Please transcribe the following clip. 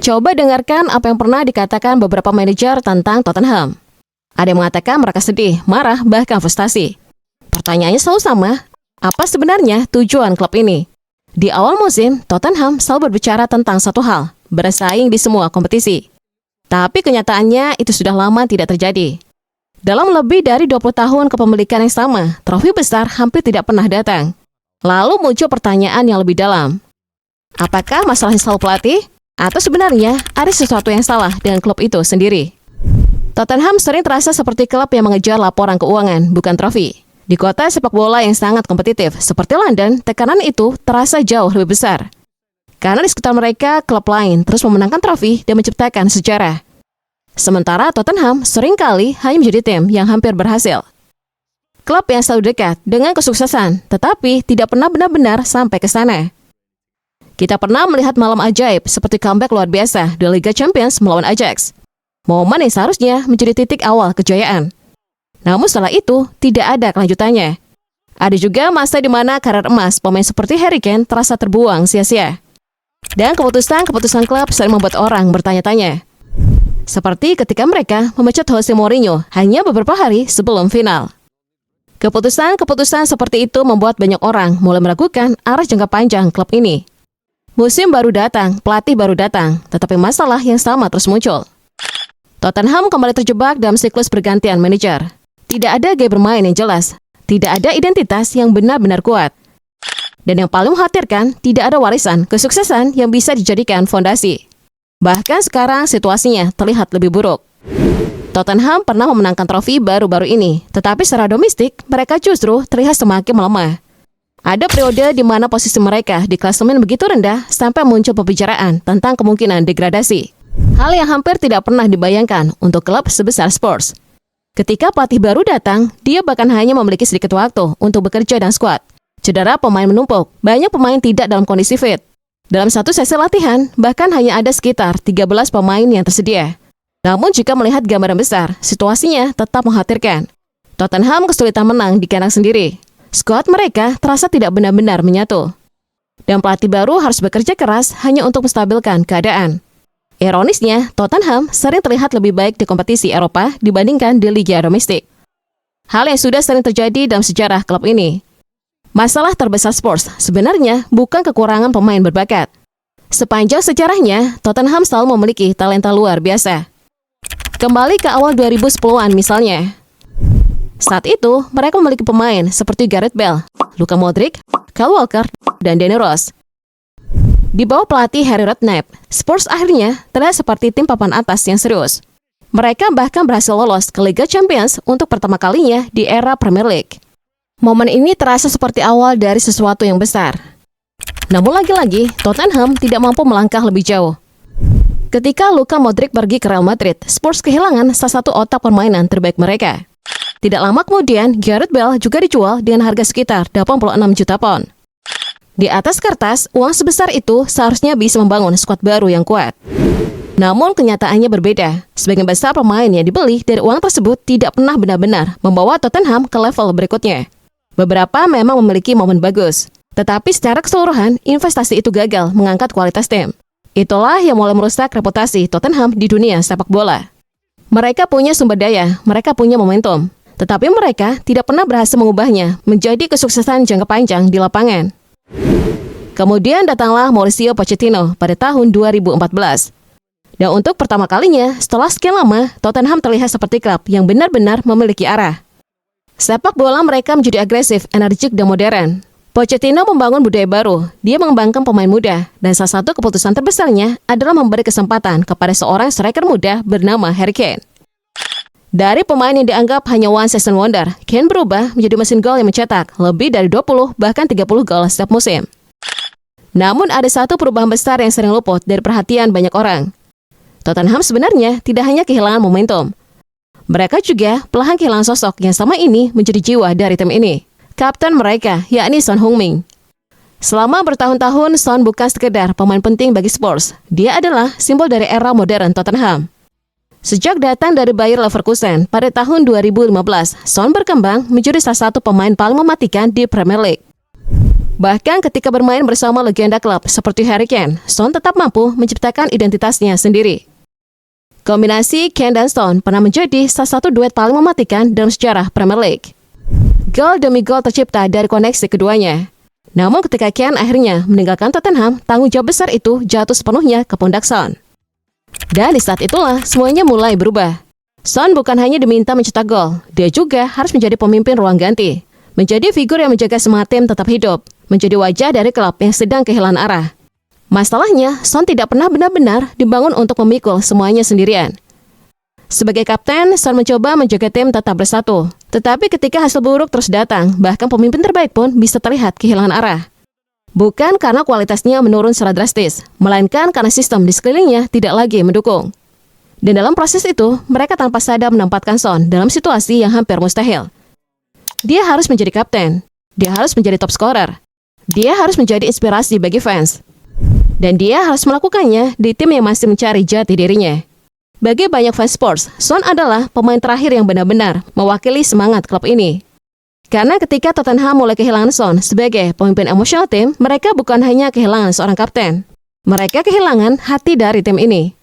Coba dengarkan apa yang pernah dikatakan beberapa manajer tentang Tottenham. Ada yang mengatakan mereka sedih, marah, bahkan frustasi. Pertanyaannya selalu sama, apa sebenarnya tujuan klub ini? Di awal musim, Tottenham selalu berbicara tentang satu hal, bersaing di semua kompetisi. Tapi kenyataannya itu sudah lama tidak terjadi. Dalam lebih dari 20 tahun kepemilikan yang sama, trofi besar hampir tidak pernah datang. Lalu muncul pertanyaan yang lebih dalam. Apakah masalahnya selalu pelatih? Atau sebenarnya ada sesuatu yang salah dengan klub itu sendiri? Tottenham sering terasa seperti klub yang mengejar laporan keuangan, bukan trofi. Di kota sepak bola yang sangat kompetitif, seperti London, tekanan itu terasa jauh lebih besar. Karena di sekitar mereka, klub lain terus memenangkan trofi dan menciptakan sejarah. Sementara Tottenham seringkali hanya menjadi tim yang hampir berhasil. Klub yang selalu dekat dengan kesuksesan, tetapi tidak pernah benar-benar sampai ke sana. Kita pernah melihat malam ajaib seperti comeback luar biasa di Liga Champions melawan Ajax. Momen yang seharusnya menjadi titik awal kejayaan. Namun setelah itu, tidak ada kelanjutannya. Ada juga masa di mana karir emas pemain seperti Harry Kane terasa terbuang sia-sia. Dan keputusan klub sering membuat orang bertanya-tanya. Seperti ketika mereka memecat Jose Mourinho hanya beberapa hari sebelum final. Keputusan seperti itu membuat banyak orang mulai meragukan arah jangka panjang klub ini. Musim baru datang, pelatih baru datang, tetapi masalah yang sama terus muncul. Tottenham kembali terjebak dalam siklus pergantian manajer. Tidak ada gaya bermain yang jelas, tidak ada identitas yang benar-benar kuat. Dan yang paling mengkhawatirkan, tidak ada warisan kesuksesan yang bisa dijadikan fondasi. Bahkan sekarang situasinya terlihat lebih buruk. Tottenham pernah memenangkan trofi baru-baru ini, tetapi secara domestik mereka justru terlihat semakin melemah. Ada periode di mana posisi mereka di klasemen begitu rendah sampai muncul pembicaraan tentang kemungkinan degradasi. Hal yang hampir tidak pernah dibayangkan untuk klub sebesar Spurs. Ketika pelatih baru datang, dia bahkan hanya memiliki sedikit waktu untuk bekerja dan skuad. Cedera pemain menumpuk, banyak pemain tidak dalam kondisi fit. Dalam satu sesi latihan, bahkan hanya ada sekitar 13 pemain yang tersedia. Namun jika melihat gambaran besar, situasinya tetap mengkhawatirkan. Tottenham kesulitan menang di kandang sendiri. Skuad mereka terasa tidak benar-benar menyatu. Dan pelatih baru harus bekerja keras hanya untuk menstabilkan keadaan. Ironisnya, Tottenham sering terlihat lebih baik di kompetisi Eropa dibandingkan di liga domestik. Hal yang sudah sering terjadi dalam sejarah klub ini. Masalah terbesar Spurs sebenarnya bukan kekurangan pemain berbakat. Sepanjang sejarahnya, Tottenham selalu memiliki talenta luar biasa. Kembali ke awal 2010-an misalnya. Saat itu, mereka memiliki pemain seperti Gareth Bale, Luka Modric, Kyle Walker, dan Danny Rose. Di bawah pelatih Harry Redknapp, Spurs akhirnya terlihat seperti tim papan atas yang serius. Mereka bahkan berhasil lolos ke Liga Champions untuk pertama kalinya di era Premier League. Momen ini terasa seperti awal dari sesuatu yang besar. Namun lagi-lagi, Tottenham tidak mampu melangkah lebih jauh. Ketika Luka Modric pergi ke Real Madrid, Spurs kehilangan salah satu otak permainan terbaik mereka. Tidak lama kemudian, Gareth Bale juga dijual dengan harga sekitar 86 juta pound. Di atas kertas, uang sebesar itu seharusnya bisa membangun skuad baru yang kuat. Namun kenyataannya berbeda. Sebagian besar pemain yang dibeli dari uang tersebut tidak pernah benar-benar membawa Tottenham ke level berikutnya. Beberapa memang memiliki momen bagus, tetapi secara keseluruhan, investasi itu gagal mengangkat kualitas tim. Itulah yang mulai merusak reputasi Tottenham di dunia sepak bola. Mereka punya sumber daya, mereka punya momentum. Tetapi mereka tidak pernah berhasil mengubahnya menjadi kesuksesan jangka panjang di lapangan. Kemudian datanglah Mauricio Pochettino pada tahun 2014. Dan untuk pertama kalinya, setelah sekian lama, Tottenham terlihat seperti klub yang benar-benar memiliki arah. Sepak bola mereka menjadi agresif, energik, dan modern. Pochettino membangun budaya baru, dia mengembangkan pemain muda, dan salah satu keputusan terbesarnya adalah memberi kesempatan kepada seorang striker muda bernama Harry Kane. Dari pemain yang dianggap hanya one season wonder, Kane berubah menjadi mesin gol yang mencetak lebih dari 20 bahkan 30 gol setiap musim. Namun ada satu perubahan besar yang sering luput dari perhatian banyak orang. Tottenham sebenarnya tidak hanya kehilangan momentum. Mereka juga perlahan kehilangan sosok yang sama ini menjadi jiwa dari tim ini. Kapten mereka, yakni Son Heung-min. Selama bertahun-tahun, Son bukan sekedar pemain penting bagi Spurs. Dia adalah simbol dari era modern Tottenham. Sejak datang dari Bayer Leverkusen pada tahun 2015, Son berkembang menjadi salah satu pemain paling mematikan di Premier League. Bahkan ketika bermain bersama legenda klub seperti Harry Kane, Son tetap mampu menciptakan identitasnya sendiri. Kombinasi Kane dan Son pernah menjadi salah satu duet paling mematikan dalam sejarah Premier League. Gol demi gol tercipta dari koneksi keduanya. Namun ketika Kane akhirnya meninggalkan Tottenham, tanggung jawab besar itu jatuh sepenuhnya ke pundak Son. Dan di saat itulah semuanya mulai berubah. Son bukan hanya diminta mencetak gol, dia juga harus menjadi pemimpin ruang ganti. Menjadi figur yang menjaga semangat tim tetap hidup, menjadi wajah dari klub yang sedang kehilangan arah. Masalahnya, Son tidak pernah benar-benar dibangun untuk memikul semuanya sendirian. Sebagai kapten, Son mencoba menjaga tim tetap bersatu. Tetapi ketika hasil buruk terus datang, bahkan pemimpin terbaik pun bisa terlihat kehilangan arah. Bukan karena kualitasnya menurun secara drastis, melainkan karena sistem di sekelilingnya tidak lagi mendukung. Dan dalam proses itu, mereka tanpa sadar menempatkan Son dalam situasi yang hampir mustahil. Dia harus menjadi kapten, dia harus menjadi top scorer, dia harus menjadi inspirasi bagi fans. Dan dia harus melakukannya di tim yang masih mencari jati dirinya. Bagi banyak fans sports, Son adalah pemain terakhir yang benar-benar mewakili semangat klub ini. Karena ketika Tottenham mulai kehilangan Son sebagai pemimpin emosional tim, mereka bukan hanya kehilangan seorang kapten. Mereka kehilangan hati dari tim ini.